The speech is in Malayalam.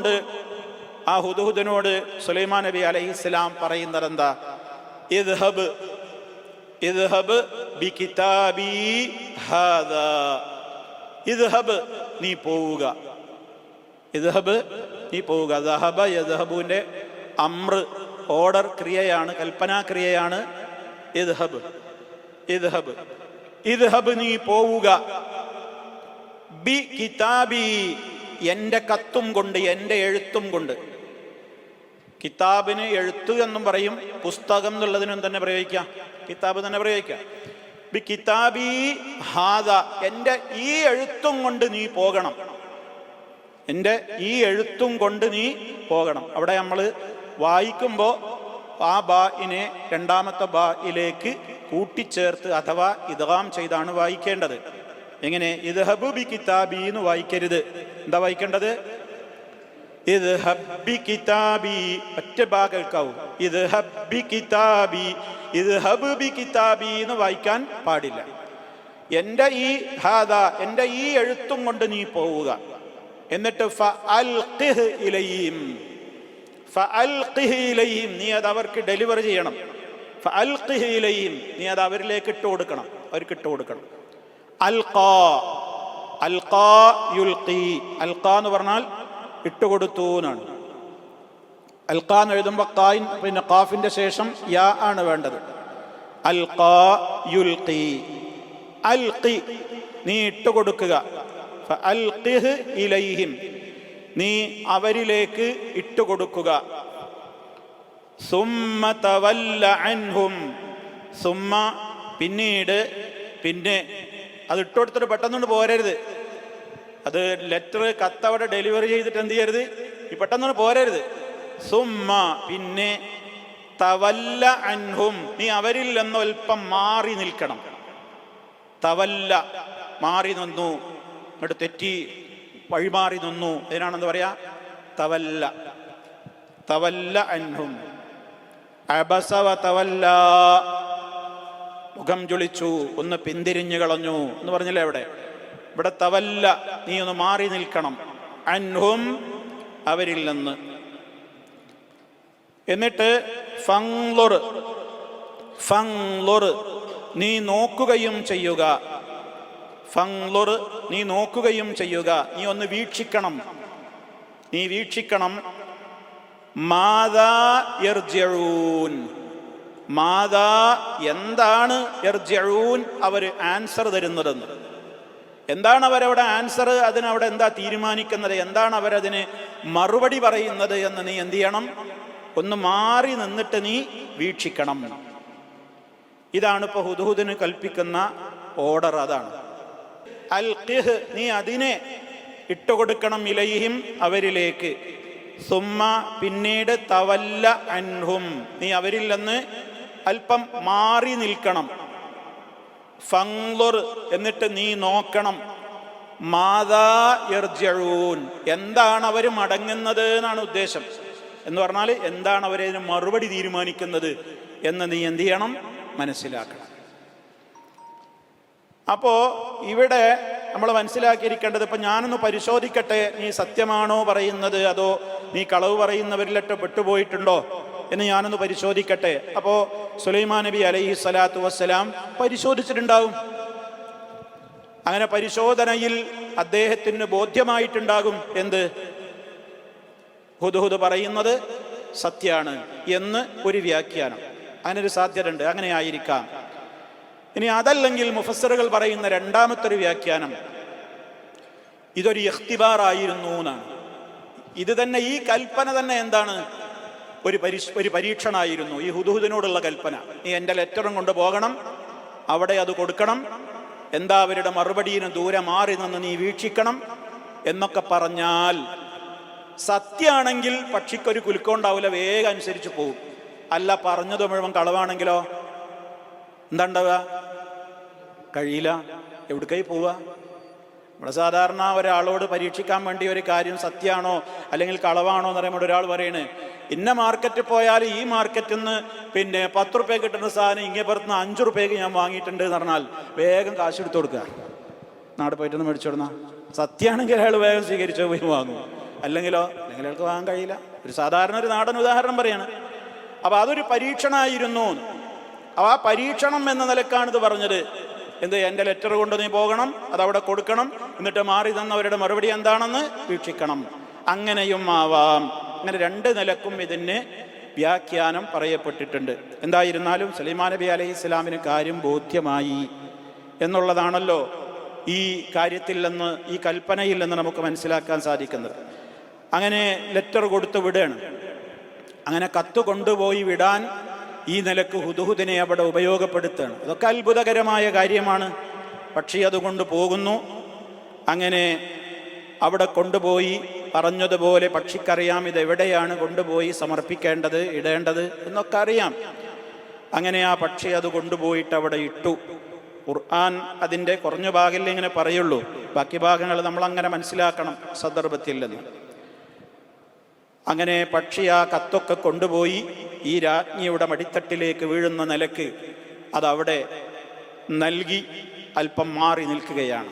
കത്തുകൊണ്ട് ആ ഹുദ്ഹുദിനോട് സുലൈമാൻ നബി അലൈഹിസ്സലാം പറയുന്നത് എന്താ? ഇദ്ഹബ് ബി കിതാബി ഹാദാ, ഇദ്ഹബ് നീ പോവുക, ഇദ്ഹബ് നീ പോവുക. ദഹബ യദ്ഹബുവിന്റെ അമ്ര ഓർഡർ ക്രിയയാണ്, കൽപ്പനാ ക്രിയയാണ് ഇദ്ഹബ്. ഇദ്ഹബ് ഇദ്ഹബ് നീ പോവുക, ബി കിതാബി എൻ്റെ കത്തും കൊണ്ട്, എൻ്റെ എഴുത്തും കൊണ്ട്. കിതാബിന് എഴുത്ത് എന്നും പറയും, പുസ്തകം എന്നുള്ളതിനും തന്നെ പ്രയോഗിക്കാം, കിതാബ് തന്നെ പ്രയോഗിക്കാം. ബി കിതാബി ഹാദ, എൻ്റെ ഈ എഴുത്തും കൊണ്ട് നീ പോകണം, എൻ്റെ ഈ എഴുത്തും കൊണ്ട് നീ പോകണം. അവിടെ നമ്മൾ വായിക്കുമ്പോൾ ആ ബാഇനെ രണ്ടാമത്തെ ബായിലേക്ക് കൂട്ടിച്ചേർത്ത് അഥവാ ഇദ്ഗാം ചെയ്താണ് വായിക്കേണ്ടത്. എങ്ങനെ? ഇദ്ഹബ് ബി കിതാബി എന്ന് വായിക്കരുത്. എന്താ വായിക്കേണ്ടത്? ഇദ്ഹബ് ബി കിതാബി, ഒറ്റ ബാ കേൾക്കാവൂ. ഇദ്ഹബ് ബി കിതാബി, ഇദ്ഹബ് ബി കിതാബി എന്ന് വായിക്കാൻ പാടില്ല. എൻ്റെ ഈ ഹാദ, എൻ്റെ ഈ എഴുത്തും കൊണ്ട് നീ പോവുക. എന്നിട്ട് ഫഅൽഖിഹ് ഇലൈഹിം, ഫഅൽഖിഹ് ഇലൈഹിം, നീ അത് അവർക്ക് ഡെലിവർ ചെയ്യണം. ഫഅൽഖിഹ് ഇലൈഹിം, നീ അത് അവരിലേക്ക് ഇട്ട് കൊടുക്കണം, അവർക്ക് ഇട്ട് കൊടുക്കണം. അൽഖാ, അൽഖാ യുൽഖി, അൽഖാ എന്ന് പറഞ്ഞാൽ ഇട്ടുകൊടുത്തു എന്നാണ്. അൽഖാ എന്ന് എഴുതുമ്പോൾ ഖായിൻ പിന്നെ ഖാഫിന്റെ ശേഷം യാ ആണ് വേണ്ടത്. അൽഖാ യുൽഖി, അൽഖി നീ ഇട്ടുകൊടുക്കുക. ഫഅൽഖിഹ് ഇലൈഹിം, നീ അവരിലേക്ക് ഇട്ടുകൊടുക്കുക. സുമ്മ തവല്ല അൻഹും, സുമ്മ പിന്നീട്, പിന്നെ അത് ഇട്ടുകൊടുത്തിട്ട് പെട്ടെന്നുകൊണ്ട് പോരരുത്. അത് ലെറ്റർ കത്തവിടെ ഡെലിവറി ചെയ്തിട്ട് എന്ത് ചെയ്യരുത്? ഈ പെട്ടെന്നൊന്നും പോരരുത്. സുമ്മ പിന്നെ, തവല്ല അൻഹും, നീ അവരിൽ നിന്ന് അല്പം മാറി നിൽക്കണം. തവല്ല മാറി നിന്നു, എന്നിട്ട് തെറ്റി വഴിമാറി നിന്നു, ഇതിനാണെന്ന് പറയാ തവല്ല. തവല്ല അൻഹും, അബസ വ തവല്ല, മുഖം ചുളിച്ചു, ഒന്ന് പിന്തിരിഞ്ഞു കളഞ്ഞു എന്ന് പറഞ്ഞില്ലേ അവിടെ? ഇവിടെ തവല്ല, നീ ഒന്ന് മാറി നിൽക്കണം. അൻഹും, അവരിൽ നിന്ന്. എന്നിട്ട് ഫൻളുർ, ഫൻളുർ നീ നോക്കുകയും ചെയ്യുക. ഫൻളുർ നീ നോക്കുകയും ചെയ്യുക, നീ ഒന്ന് വീക്ഷിക്കണം, നീ വീക്ഷിക്കണം. മാദാ യർജിഊൻ, മാദാ എന്താണ്, യർജിഊൻ അവർ ആൻസർ തരുന്നതെന്ന്. എന്താണ് അവരവിടെ ആൻസർ, അതിനവിടെ എന്താ തീരുമാനിക്കുന്നത്, എന്താണ് അവരതിന് മറുപടി പറയുന്നത് എന്ന് നീ എന്ത് ചെയ്യണം? ഒന്ന് മാറി നിന്നിട്ട് നീ വീക്ഷിക്കണം. ഇതാണ് ഇപ്പൊ ഹുദ്ഹുദിന് കൽപ്പിക്കുന്ന ഓർഡർ, അതാണ്. അൽഖിഹ് നീ അതിനെ ഇട്ടുകൊടുക്കണം, ഇലൈഹിം അവരിലേക്ക്. സുമ്മ പിന്നീട് തവല്ല അൻഹും, നീ അവരിൽ നിന്ന് അല്പം മാറി നിൽക്കണം. ഫൻളുർ എന്നിട്ട് നീ നോക്കണം. മാദാ യർജിഊൻ, എന്താണ് അവർ മടങ്ങുന്നത് എന്നാണ് ഉദ്ദേശം. എന്ന് പറഞ്ഞാൽ എന്താണ് അവരതിന് മറുപടി തീരുമാനിക്കുന്നത് എന്ന് നീ എന്ത് ചെയ്യണം? മനസ്സിലാക്കണം. അപ്പോ ഇവിടെ നമ്മൾ മനസ്സിലാക്കിയിരിക്കേണ്ടത്, ഇപ്പൊ ഞാനൊന്ന് പരിശോധിക്കട്ടെ, നീ സത്യമാണോ പറയുന്നത് അതോ നീ കളവ് പറയുന്നവരിലൊക്കെ പെട്ടുപോയിട്ടുണ്ടോ എന്ന് ഞാനൊന്ന് പരിശോധിക്കട്ടെ. അപ്പോ സുലൈമാൻ നബി അലൈഹി സ്വലാത്തു വസ്സലാം പരിശോധിച്ചിട്ടുണ്ടാവും. അങ്ങനെ പരിശോധനയിൽ അദ്ദേഹത്തിന് ബോധ്യമായിട്ടുണ്ടാകും എന്ത്? ഹുദ്ഹുദ് പറയുന്നത് സത്യാണ് എന്ന് ഒരു വ്യാഖ്യാനം, അതിനൊരു സാധ്യത ഉണ്ട്, അങ്ങനെ ആയിരിക്കാം. ഇനി അതല്ലെങ്കിൽ മുഫസ്സിറുകൾ പറയുന്ന രണ്ടാമത്തെ ഒരു വ്യാഖ്യാനം, ഇതൊരു ഇഖ്തിബാറായിരുന്നു എന്നാണ്. ഇത് തന്നെ, ഈ കൽപ്പന തന്നെ എന്താണ്? ഒരു പരീക്ഷണമായിരുന്നു. ഈ ഹുദ്ഹുദിനോടുള്ള കൽപ്പന, നീ എൻ്റെ ലെറ്ററും കൊണ്ട് പോകണം, അവിടെ അത് കൊടുക്കണം, എന്താ അവരുടെ മറുപടിയിന് ദൂരെ മാറി നിന്ന് നീ വീക്ഷിക്കണം എന്നൊക്കെ പറഞ്ഞാൽ, സത്യമാണെങ്കിൽ പക്ഷിക്കൊരു കുലുക്കമുണ്ടാവില്ല, വേഗം അനുസരിച്ച് പോകും. അല്ല പറഞ്ഞത് മുഴുവൻ കളവാണെങ്കിലോ എന്താ ഉണ്ടാവുക? കഴിയില്ല, എവിടേക്കായി പോവുക? നമ്മുടെ സാധാരണ ഒരാളോട് പരീക്ഷിക്കാൻ വേണ്ടി ഒരു കാര്യം സത്യമാണോ അല്ലെങ്കിൽ കളവാണോ എന്ന് പറയുമ്പോൾ ഒരാൾ പറയണ്, ഇന്ന മാർക്കറ്റിൽ പോയാൽ ഈ മാർക്കറ്റിൽ നിന്ന് പിന്നെ 10 റുപ്യ കിട്ടുന്ന സാധനം ഇങ്ങേ പുറത്തുനിന്ന് 5 റുപ്യക്ക് ഞാൻ വാങ്ങിയിട്ടുണ്ട് എന്ന് പറഞ്ഞാൽ വേഗം കാശ് എടുത്തു കൊടുക്കുക, നാട് പോയിട്ടൊന്ന് മേടിച്ചു കൊടുന്ന. സത്യമാണെങ്കിൽ അയാൾ വേഗം സ്വീകരിച്ചോ പോയി വാങ്ങും. അല്ലെങ്കിലോ അല്ലെങ്കിൽ അയാൾക്ക് വാങ്ങാൻ കഴിയില്ല. ഒരു സാധാരണ ഒരു നാടൻ ഉദാഹരണം പറയാണ്. അപ്പോൾ അതൊരു പരീക്ഷണമായിരുന്നു. അപ്പോൾ ആ പരീക്ഷണം എന്ന നിലക്കാണ് ഇത് പറഞ്ഞത്. എന്ത്, എൻ്റെ ലെറ്റർ കൊണ്ട് നീ പോകണം, അതവിടെ കൊടുക്കണം, എന്നിട്ട് മാറി തന്നവരുടെ മറുപടി എന്താണെന്ന് വീക്ഷിക്കണം. അങ്ങനെയും ആവാം. അങ്ങനെ രണ്ട് നിലക്കും ഇതിന് വ്യാഖ്യാനം പറയപ്പെട്ടിട്ടുണ്ട്. എന്തായിരുന്നാലും സുലൈമാൻ നബി അലൈഹി ഇസ്ലാമിന് കാര്യം ബോധ്യമായി എന്നുള്ളതാണല്ലോ ഈ കാര്യത്തിൽ നിന്ന്, ഈ കൽപ്പനയിൽ നിന്ന് നമുക്ക് മനസ്സിലാക്കാൻ സാധിക്കുന്നത്. അങ്ങനെ ലെറ്റർ കൊടുത്ത് വിടുകയാണ്. അങ്ങനെ കത്ത് കൊണ്ടുപോയി വിടാൻ ഈ നിലക്ക് ഹുദ്ഹുദിനെ അവിടെ ഉപയോഗപ്പെടുത്തുകയാണ്. അതൊക്കെ അത്ഭുതകരമായ കാര്യമാണ്. പക്ഷി അതുകൊണ്ട് പോകുന്നു. അങ്ങനെ അവിടെ കൊണ്ടുപോയി പറഞ്ഞതുപോലെ പക്ഷിക്കറിയാം ഇതെവിടെയാണ് കൊണ്ടുപോയി സമർപ്പിക്കേണ്ടത്, ഇടേണ്ടത് എന്നൊക്കെ അറിയാം. അങ്ങനെ ആ പക്ഷി അത് കൊണ്ടുപോയിട്ട് അവിടെ ഇട്ടു. ഖുർആൻ അതിൻ്റെ കുറഞ്ഞ ഭാഗമല്ലേ ഇങ്ങനെ പറയുള്ളൂ, ബാക്കി ഭാഗങ്ങൾ നമ്മളങ്ങനെ മനസ്സിലാക്കണം സന്ദർഭത്തിൽ നിന്ന്. അങ്ങനെ പക്ഷി ആ കത്തൊക്കെ കൊണ്ടുപോയി ഈ രാജ്ഞിയുടെ മടിത്തട്ടിലേക്ക് വീഴുന്ന നിലക്ക് അതവിടെ നൽകി അല്പം മാറി നിൽക്കുകയാണ്.